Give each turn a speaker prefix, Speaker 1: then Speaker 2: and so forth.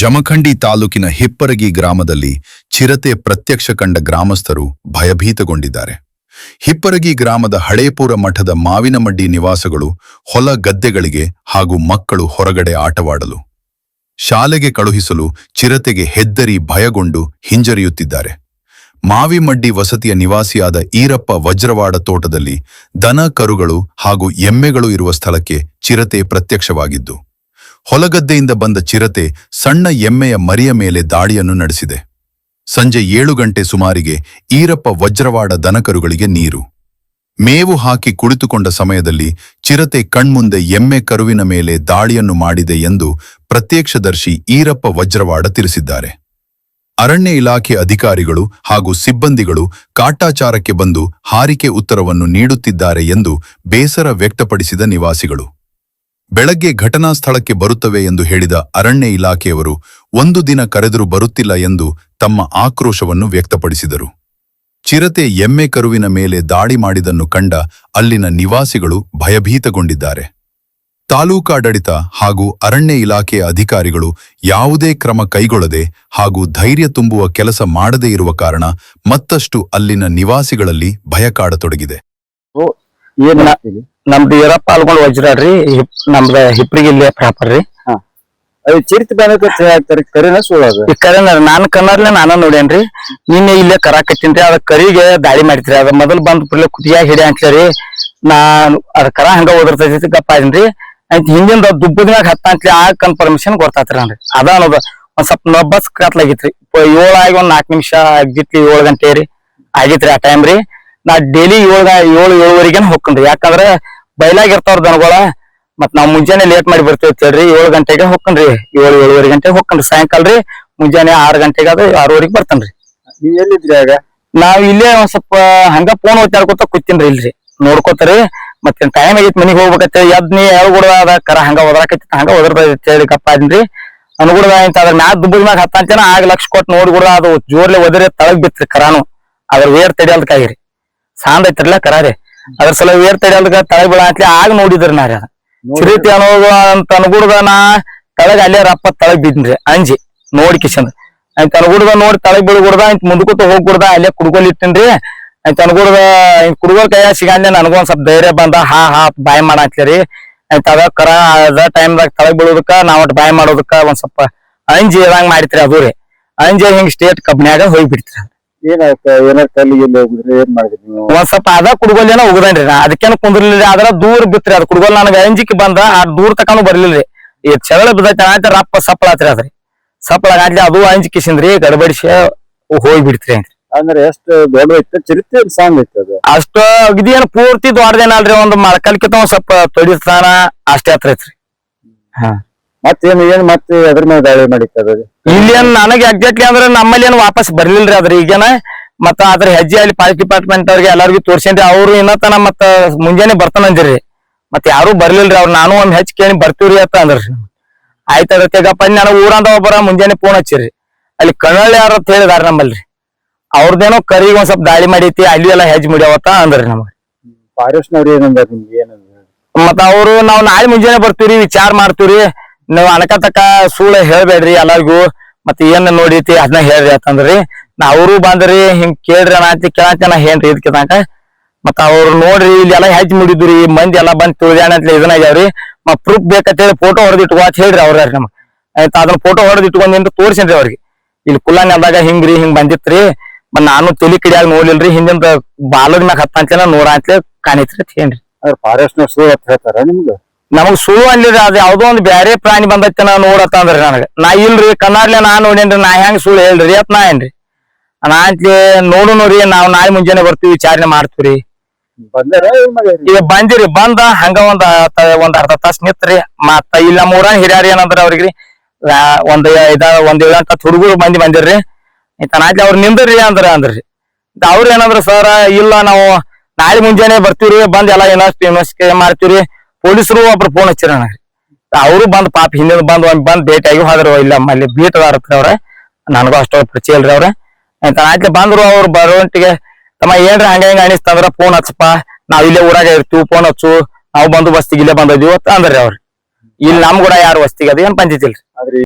Speaker 1: ಜಮಖಂಡಿ ತಾಲೂಕಿನ ಹಿಪ್ಪರಗಿ ಗ್ರಾಮದಲ್ಲಿ ಚಿರತೆ ಪ್ರತ್ಯಕ್ಷ ಕಂಡ ಗ್ರಾಮಸ್ಥರು ಭಯಭೀತಗೊಂಡಿದ್ದಾರೆ. ಹಿಪ್ಪರಗಿ ಗ್ರಾಮದ ಹಳೇಪುರ ಮಠದ ಮಾವಿನಮಡ್ಡಿ ನಿವಾಸಿಗಳು ಹೊಲ ಗದ್ದೆಗಳಿಗೆ ಹಾಗೂ ಮಕ್ಕಳು ಹೊರಗಡೆ ಆಟವಾಡಲು ಶಾಲೆಗೆ ಕಳುಹಿಸಲು ಚಿರತೆಗೆ ಹೆದ್ದರಿ ಭಯಗೊಂಡು ಹಿಂಜರಿಯುತ್ತಿದ್ದಾರೆ. ಮಾವಿಮಡ್ಡಿ ವಸತಿಯ ನಿವಾಸಿಯಾದ ಈರಪ್ಪ ವಜ್ರವಾಡ ತೋಟದಲ್ಲಿ ದನ ಕರುಗಳು ಹಾಗೂ ಎಮ್ಮೆಗಳು ಇರುವ ಸ್ಥಳಕ್ಕೆ ಚಿರತೆ ಪ್ರತ್ಯಕ್ಷವಾಗಿದ್ದು, ಹೊಲಗದ್ದೆಯಿಂದ ಬಂದ ಚಿರತೆ ಸಣ್ಣ ಎಮ್ಮೆಯ ಮರಿಯ ಮೇಲೆ ದಾಳಿಯನ್ನು ನಡೆಸಿದೆ. ಸಂಜೆ 7 ಗಂಟೆ ಸುಮಾರಿಗೆ ಈರಪ್ಪ ವಜ್ರವಾಡ ದನಕರುಗಳಿಗೆ ನೀರು, ಮೇವು ಹಾಕಿ ಕುಳಿತುಕೊಂಡ ಸಮಯದಲ್ಲಿ ಚಿರತೆ ಕಣ್ಮುಂದೆ ಎಮ್ಮೆ ಕರುವಿನ ಮೇಲೆ ದಾಳಿಯನ್ನು ಮಾಡಿದೆ ಎಂದು ಪ್ರತ್ಯಕ್ಷದರ್ಶಿ ಈರಪ್ಪ ವಜ್ರವಾಡ ತಿಳಿಸಿದ್ದಾರೆ. ಅರಣ್ಯ ಇಲಾಖೆ ಅಧಿಕಾರಿಗಳು ಹಾಗೂ ಸಿಬ್ಬಂದಿಗಳು ಕಾಟಾಚಾರಕ್ಕೆ ಬಂದು ಹಾರಿಕೆ ಉತ್ತರವನ್ನು ನೀಡುತ್ತಿದ್ದಾರೆ ಎಂದು ಬೇಸರ ವ್ಯಕ್ತಪಡಿಸಿದ ನಿವಾಸಿಗಳು, ಬೆಳಗ್ಗೆ ಘಟನಾ ಸ್ಥಳಕ್ಕೆ ಬರುತ್ತವೆ ಎಂದು ಹೇಳಿದ ಅರಣ್ಯ ಇಲಾಖೆಯವರು 1 ದಿನ ಕರೆದರೂ ಬರುತ್ತಿಲ್ಲ ಎಂದು ತಮ್ಮ ಆಕ್ರೋಶವನ್ನು ವ್ಯಕ್ತಪಡಿಸಿದರು. ಚಿರತೆ ಎಮ್ಮೆ ಕರುವಿನ ಮೇಲೆ ದಾಳಿ ಮಾಡಿದನ್ನು ಕಂಡ ಅಲ್ಲಿನ ನಿವಾಸಿಗಳು ಭಯಭೀತಗೊಂಡಿದ್ದಾರೆ. ತಾಲೂಕಾಡಳಿತ ಹಾಗೂ ಅರಣ್ಯ ಇಲಾಖೆಯ ಅಧಿಕಾರಿಗಳು ಯಾವುದೇ ಕ್ರಮ ಕೈಗೊಳ್ಳದೆ ಹಾಗೂ ಧೈರ್ಯ ತುಂಬುವ ಕೆಲಸ ಮಾಡದೇ ಇರುವ ಕಾರಣ ಮತ್ತಷ್ಟು ಅಲ್ಲಿನ ನಿವಾಸಿಗಳಲ್ಲಿ ಭಯ ಕಾಡತೊಡಗಿದೆ.
Speaker 2: ನಮ್ದು ಈರಪ್ಪ ಪಾಲ್ಗೊಂಡು ವಜ್ರಾಡ್ರಿ, ನಮ್ದ ಹಿಪ್ರಿಗೆ ಇಲ್ಲೇ ಪ್ರಾಪರ್ ರೀ.
Speaker 3: ಚಿರತೆ ಕರಿನ ಸುಳ್ಳೋದು
Speaker 2: ಕರಿನ ನಾನ್ ಕನ್ನರ್ಲೆ ನಾನು ನೋಡೇನ್ರಿ. ನಿನ್ನೆ ಇಲ್ಲೇ ಕರ ಕಟ್ಟಿನ್ರಿ, ಅದ ಕರಿಗೆ ದಾಳಿ ಮಾಡಿದ್ರಿ. ಅದ ಮೊದಲ್ ಬಂದ್ ಬಿಡ್ಲೆ ಕುದಿಯಾಗಿ ಹಿಡಿ ಅಂತೇಳಿ ನಾನ್ ಅದ ಕರ ಹಂಗ ಓದಿರ್ತೈತಿ ಗಪ್ಪ ಅದನ್ರಿ. ಹಿಂದಿಂದ ದುಬ್ಬದ್ಮ್ಯಾಗ ಹತ್ತಂತ್ಲಿ ಆ ಕನ್ಫರ್ಮೇಶನ್ ಗೊತ್ತಾತ್ರಿ ನನ್ರಿ. ಅದ ಅನ್ನೋದು ಒಂದ್ ಸ್ವಲ್ಪ ನಬ್ಬಸ್ ಕತ್ಲಾಗಿತ್ರಿ. 7 ಆಗಿ 4 ನಿಮಿಷ ಆಗಿತ್ರಿ, 7 ಗಂಟೆ ರೀ ಆಗಿತ್ರಿ ಆ ಟೈಮ್ ರೀ. ನಾ ಡೈಲಿ 7-7:30 ಹೋಗ್ಕನ್ರಿ. ಯಾಕಂದ್ರ ಬಯಲಾಗಿರ್ತಾವ್ರ ದನಗಳ, ಮತ್ ನಾವ್ ಮುಂಜಾನೆ ಲೇಟ್ ಮಾಡಿ ಬರ್ತೇವೆ ಹೇಳ್ರಿ. 7 ಗಂಟೆಗೆ ಹೋಗ್ಕನ್ರಿ, 7-7:30 ಗಂಟೆಗೆ ಹೋಗ್ಕನ್ರಿ. ಸಾಯಂಕಾಲ ರೀ ಮುಂಜಾನೆ 6 ಗಂಟೆಗೆ ಅದು 6:30 ಬರ್ತನ್ರಿ.
Speaker 3: ನೀವ್ ಎಲ್ಲಿದ್ರಿ ಆಗ?
Speaker 2: ನಾವ್ ಇಲ್ಲೇ ಒಂದ್ ಸ್ವಲ್ಪ ಹಂಗ ಫೋನ್ ಓದ್ತಾಡ್ಕೊತ ಕೂತೀನ್ರಿ ಇಲ್ರಿ, ನೋಡ್ಕೋತಾರಿ. ಮತ್ತೆ ಟೈಮ್ ಆಗೈತಿ ಮನಿಗ್ ಹೋಗ್ಬೇಕಂತ ಎದ್ನಿ ಕೂಡ ಅದ ಕರ ಹಂಗ ಒದರಾಕೈತಿ, ಹಂಗ ಒದರ್ತೈತಿ ಹೇಳಿ ಗಪ್ಪ ಅದನ್ರಿ. ಅನ್ಗುಡ್ದ ಇಂತ ಅದ್ರ ಮ್ಯಾಲ ದುಬ್ಬದ ಮ್ಯಾಗ ಹತ್ತಂತೇನ 6 ಲಕ್ಷ ಕೊಟ್ಟು ನೋಡಿ ಕೂಡ ಅದು ಜೋರ್ಲೆ ಒದರಿ ತಳಗ್ ಬಿತ್ರಿ ಕರಾನು. ಅದ್ರ ವೇರ್ ತಡಿಯಲ್ಕಾಗಿರಿ ಸಾಂದ್ ಐತ್ರಲ್ಲ ಕರ ರೀ, ಅದ್ರ ಸಲ ವೇರ್ ತಡಿಯಲ್ಕ ತಳಗ್ ಬೀಳ ಅಂತಲಿ ಆಗ ನೋಡಿದ್ರಿ ನಾ ರೀ. ಅದ ಚಿರತೆ ಅನ್ನೋದು ಅಂತ ಅನ್ಗುಡ್ದ ನಾ ತಳಗ್ ಅಲ್ಲೇ ರಪ್ಪ ತಳಗ್ ಬಿದ್ನ್ರಿ ಅಂಜಿ ನೋಡಿ ಕಿಶನ್. ಆಯ್ತು ಅನ್ಗುಡ್ದ ನೋಡಿ ತಳಗ್ ಬೀಳ್ಗುಡ್ದ ಇಂತ ಮುಂದಕೂತ ಹೋಗ್ಗುಡ್ದ ಅಲ್ಲೇ ಕುಡ್ಕೊಲ್ ಇಟ್ಟಿನ್ರಿ. ಆಯ್ತು ಅನ್ಗುಡ್ದ ಕುಡ್ಗೋಲ್ ಕೈಯ ಸಿಗಂದೆ ನನಗೊಂದ್ ಸ್ವಲ್ಪ ಧೈರ್ಯ ಬಂದ ಹಾ ಬಾಯ್ ಮಾಡಾತ್ಲಿ. ಆಯ್ತು ಅದ ಕರ ಅದ ಟೈಮ್ದಾಗ ತಳಗ್ ಬೀಳೋದಕ್ಕ ನಾವ್ ಒಟ್ಟು ಬಾಯ್ ಮಾಡೋದಕ್ಕ ಒಂದ್ ಸ್ವಲ್ಪ ಅಂಜಿ ಇದಂಗ್ ಮಾಡಿತ್ರಿ. ಅದು ರೀ ಅಂಜಿ ಹಿಂಗ್ ಸ್ಟೇಟ್ ಕಬ್ನ್ಯಾಗ ಹೋಗ್ಬಿಡ್ತ್ರಿ. ಒಂದ್ ಸ್ವಲ್ಪ ಅದ ಕುಡ್ಗೋಲ್ ಏನೋ ಉಗದನ್ರಿ. ನಾ ಅದಕ್ಕೇನು ಕುಂದ್ರಲಿಲ್ಲ, ಅದ್ರ ದೂರ ಬಿತ್ರಿ. ಅದ್ ಕುಡ್ಗೋಲ್ ನನಗ ಅಂಜಿಕ್ ಬಂದ ಆ ದೂರ ತಕಾನು ಬರ್ಲಿಲ್ರಿ. ಈ ಚಗಳ ಬಿದ್ದೈತಿ ಆಯ್ತ ರಪ್ಪ ಸಪ್ಪಳಾತ್ರಿ. ಅದ್ರಿ ಸಪ್ಪಳಾಗ್ಲಿ ಅದು ಅಂಜಿಕಿಸಿಂದ್ರಿ ಗಡಬಡಿಸಿ ಹೋಗ್ಬಿಡ್ತ್ರಿ.
Speaker 3: ಅಂದ್ರೆ ಎಷ್ಟು ದೊಡ್ಡ ಐತೆ ಚಿರತೆ ಸಾಂಗ್ ಐತೆ ಅದು?
Speaker 2: ಅಷ್ಟ ಅಗದಿ ಏನ್ ಪೂರ್ತಿ ದೊಡ್ಡದೇನಲ್ರಿ, ಒಂದ್ ಮೊಳಕಲ್ಕಿತ ಒಂದ್ ಸ್ವಲ್ಪ ತೊಡಿಸ್ತಾನ ಅಷ್ಟೇ ಹತ್ರ ಐತ್ರಿ.
Speaker 3: ಮತ್ತೇನು ಮತ್ತೆ ಅದ್ರ ಮೇಲೆ ದಾಳಿ ಮಾಡಿತ್ತದ?
Speaker 2: ಇಲ್ಲೇನ್ ನನಗೆ ಎಕ್ಸಾಕ್ಟ್ಲಿ ಅಂದ್ರೆ ನಮ್ಮಲ್ಲಿ ಏನ್ ವಾಪಸ್ ಬರ್ಲಿಲ್ರಿ ಅದ್ರ ಈಗೇನ. ಮತ್ತ ಅದ್ರ ಹೆಜ್ಜೆ ಅಲ್ಲಿ ಫಾರೆಸ್ಟ್ ಡಿಪಾರ್ಟ್ಮೆಂಟ್ ಅವ್ರಿಗೆ ಎಲ್ಲರಿಗೂ ತೋರ್ಸೇನ್ರಿ. ಅವ್ರು ಇನ್ನತನ ಮತ್ತ ಮುಂಜಾನೆ ಬರ್ತಾನ ಅಂದಿರಿ, ಮತ್ ಯಾರು ಬರ್ಲಿಲ್ರಿ. ಅವ್ರು ನಾನು ಒಮ್ಮೆ ಹೆಚ್ಚು ಕೇಳಿ ಬರ್ತೀವ್ರಿ ಅಂತ ಅಂದ್ರಿ. ಆಯ್ತ ಅದಕ್ಕೆಗಪ್ಪ ನನಗ್ ಊರಂದ ಒಬ್ಬರ ಮುಂಜಾನೆ ಫೋನ್ ಹಚ್ಚಿರಿ, ಅಲ್ಲಿ ಕಣ್ಣಳ್ಳಿ ಯಾರ ಅಂತ ಹೇಳಿದಾರ ನಮ್ಮಲ್ರಿ. ಅವ್ರದ್ದೇನೋ ಕರಿಗೆ ಒಂದ್ ಸ್ವಲ್ಪ ದಾಳಿ ಮಾಡೈತಿ, ಅಲ್ಲಿ ಎಲ್ಲಾ ಹೆಜ್ಜೆ ಮುಡಿಯವತ್ತ ಅಂದ್ರಿ ನಮಗ್.
Speaker 3: ಫಾರೆಸ್ಟ್ನವ್ರು ಏನಂದ್ರ ನಿಮ್ಗೆ ಏನಂದ್ರ?
Speaker 2: ಮತ್ತ ಅವ್ರು ನಾವ್ ನಾಳೆ ಮುಂಜಾನೆ ಬರ್ತೀವ್ರಿ, ವಿಚಾರ ಮಾಡ್ತೀವ್ರಿ, ನೀವ್ ಅನಕತಕ ಸುಳ್ಳು ಹೇಳ್ಬೇಡ್ರಿ ಎಲ್ಲಾರ್ಗು, ಮತ್ ಏನ್ ನೋಡೈತಿ ಅದನ್ನ ಹೇಳ್ರಿ ಅಂತಂದ್ರಿ. ಅವ್ರು ಬಂದ್ರಿ ಹಿಂಗ್ ಕೇಳ್ರಿ ಅನ್ನತಿ ಕೇಳತ್ತೇನ ಏನ್ರಿ ಇದಕ್ಕೆ ತನಕ. ಮತ್ತ ಅವ್ರು ನೋಡ್ರಿ ಇಲ್ಲಿ ಎಲ್ಲಾ ಹೆಜ್ಜೆ ಮುಡಿದ್ರಿ, ಮಂದಿ ಎಲ್ಲಾ ಬಂದ್ ತುಳಿದಾಣ ಅಂತ ಇದನ್ನ ಆಗ್ಯಾವ್ರಿ. ಮತ್ ಪ್ರೂಫ್ ಬೇಕಂತ ಹೇಳಿ ಫೋಟೋ ಹೊಡೆದಿಟ್ಕೋ ಅಂತ ಹೇಳ್ರಿ ಅವ್ರ ನಮಗ್. ಆಯ್ತಾ ಅದನ್ನ ಫೋಟೋ ಹೊಡೆದಿಟ್ಕೊಂಡ್ ತೋರ್ಸೇನ್ರಿ ಅವ್ರಿಗೆ. ಇಲ್ಲಿ ಕುಲ್ಲ ನೆಲ್ದಾಗ ಹಿಂಗ್ರಿ ಹಿಂಗ್ ಬಂದಿತ್ರಿ. ಮತ್ ನಾನು ತಲಿ ಕಿಡಿಯಾಗ ನೋಡ್ಲಿಲ್ರಿ, ಹಿಂದಿಂದ ಬಾಲದ ಮ್ಯಾಗ ಹತ್ತಂತೇನ 100 ಅಂತಲೇ ಕಾಣಿತ್ರಿ ಅಂತ ಏನ್ರಿ.
Speaker 3: ಫಾರೆಸ್ಟ್ನವ್ರು ಸುಳ್ಳು ಅಂತ ಹೇಳ್ತಾರ ನಿಮ್ಗೆ?
Speaker 2: ನಮಗ್ ಸುಳ್ಳು ಅನ್ಲಿರಿ, ಅದ್ ಯಾವ್ದೋ ಒಂದ್ ಬ್ಯಾರೆ ಪ್ರಾಣಿ ಬಂದೈತೆ ನಾ ನೋಡತ್ತ ಅಂದ್ರಿ ನನಗ. ನಾ ಇಲ್ರಿ ಕಣ್ಣಾರ್ಲೆ ನಾ ನೋಡೇನ್ರಿ, ನಾ ಹೆಂಗ್ ಸುಳ್ಳು ಹೇಳ್ರಿ ಅತ್ ನಾ ಏನ್ರಿ. ನಾ ಅಂತಲಿ ನೋಡುನೋರಿ, ನಾವ್ ನಾಳೆ ಮುಂಜಾನೆ ಬರ್ತೀವಿ, ವಿಚಾರಣೆ ಮಾಡ್ತೀವ್ರಿ. ಈಗ ಬಂದಿರಿ, ಬಂದ ಹಂಗ ಒಂದ್ ಅರ್ಧ ತಾಸ ನಿತ್ರಿ. ಮತ್ತ ಇಲ್ಲಿ ನಮ್ಮ ಊರಾಗ ಹಿರಿಯಾರ ಏನಂದ್ರ ಅವ್ರಿಗ್ರಿ ಒಂದ್ 7-8 ಹುಡುಗರು ಬಂದಿರ್ರಿ. ನಾಟ್ಲಿ ಅವ್ರ ನಿಂದ್ರಿ ಅಂದ್ರಿ. ಅವ್ರ ಏನಂದ್ರ ಸರ್ ಇಲ್ಲ ನಾವು ನಾಳೆ ಮುಂಜಾನೆ ಬರ್ತೀವ್ರಿ, ಬಂದ್ ಎಲ್ಲಾ ಇನ್ವೆಸ್ಟಿಗೇಷನ್ ಮಾಡ್ತೀವ್ರಿ. ಪೊಲೀಸರು ಒಬ್ರು ಫೋನ್ ಹಚ್ಚಿರ ನನಗ್ರಿ. ಅವ್ರು ಬಂದ್ ಪಾಪ ಹಿಂದಿನ ಬಂದ್ ಭೇಟಿ ಆಗಿ ಹೋದ್ರು. ಇಲ್ಲ ಅಲ್ಲಿ ಬೀಟದಾರತ್ರಿ ಅವ್ರ, ನನಗೂ ಅಷ್ಟ ಪರಿಚಯ ಇಲ್ರಿ ಅವ್ರ. ನಾಟ್ಲಿ ಬಂದ್ರು. ಅವ್ರು ಬರುವಂಟಿಗೆ ತಮ್ಮ ಏನ್ರಿ ಹಂಗ ಹೆಂಗ ಅನಿಸ್ತಂದ್ರ ಫೋನ್ ಹಚ್ಚಪ್ಪ, ನಾವ್ ಇಲ್ಲೇ ಊರಾಗ ಇರ್ತೀವಿ, ಫೋನ್ ಹಚ್ಚು, ನಾವು ಬಂದು ಬಸ್ತಿಗೆ ಇಲ್ಲೇ ಬಂದಿದ್ವಿ ಅಂದ್ರಿ ಅವ್ರು. ಇಲ್ಲಿ ನಮ್ ಕೂಡ ಯಾರು ವಸ್ತಿಗೆ ಅದ ಏನ್ ಪಂಚಾಯ್ತಿ ಇಲ್ರಿ.